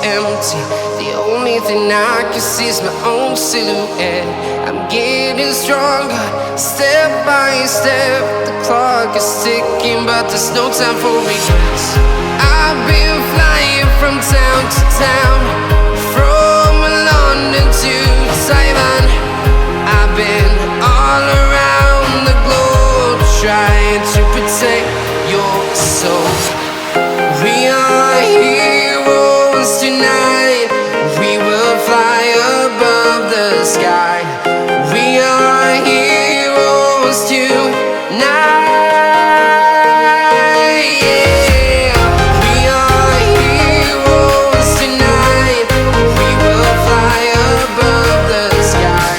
empty. The only thing I can see is my own silhouette. I'm getting stronger, step by step. The clock is ticking, but there's no time for regrets. I've been flying from town to town, from London to Taiwan. I've been all around the globe, trying to protect your soul. We are heroes tonight. We will fly above the sky. We are heroes tonight. Yeah. We are heroes tonight. We will fly above the sky.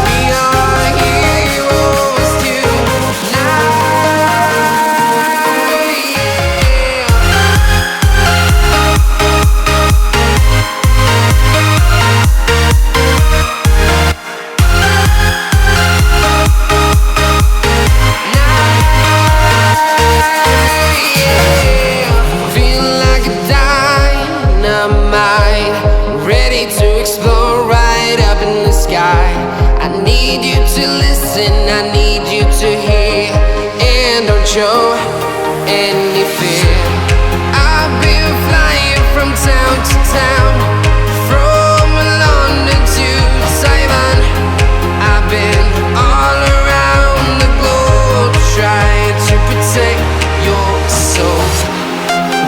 We are heroes tonight. I need you to listen, I need you to hear, and don't show any fear. I've been flying from town to town, from London to Taiwan. I've been all around the globe, trying to protect your soul.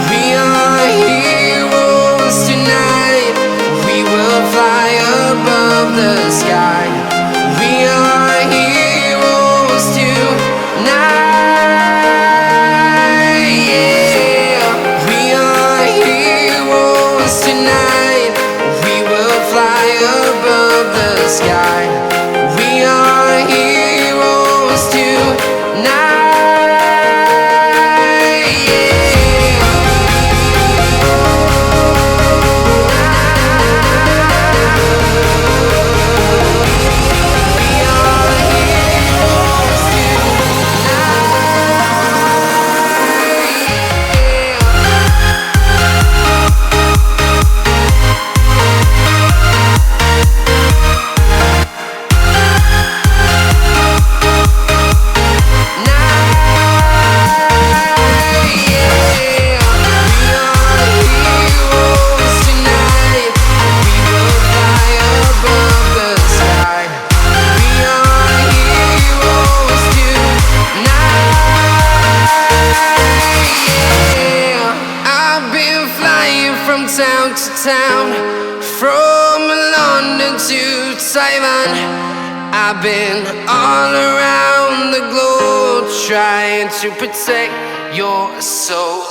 We are heroes tonight. We will fly above the sky. We are heroes tonight. Yeah. We are heroes tonight. We will fly above the sky. We are heroes tonight. Town to town, from London to Taiwan. I've been all around the globe, trying to protect your soul.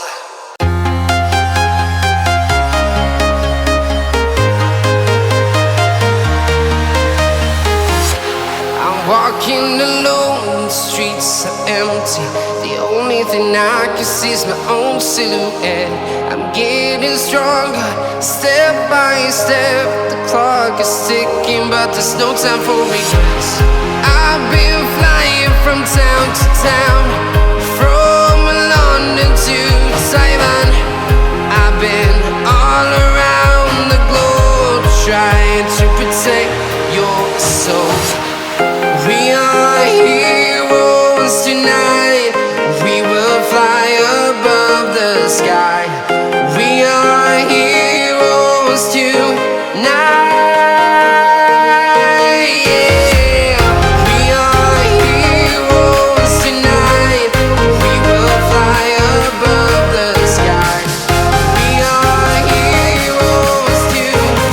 I'm walking alone, the streets are empty. The only thing I can see is my own silhouette. I'm getting stronger, step by step. The clock is ticking, but there's no time for regrets. I've been flying from town to town, from London to Taiwan. I've been all around the globe, trying to protect your soul. We are heroes tonight. We will fly above the sky. We are heroes tonight. Yeah. We are heroes tonight. We will fly above the sky. We are heroes tonight.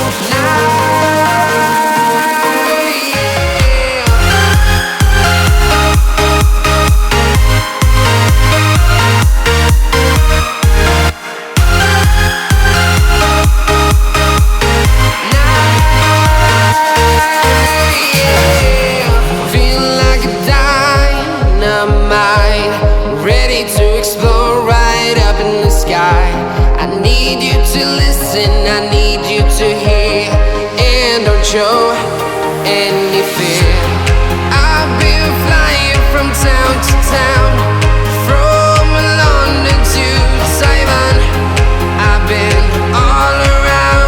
I need you to listen, I need you to hear, and don't show any fear. I've been flying from town to town, from London to Taiwan. I've been all around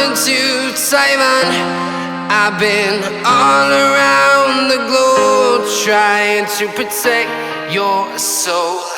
coming to Taiwan. I've been all around the globe trying to protect your soul.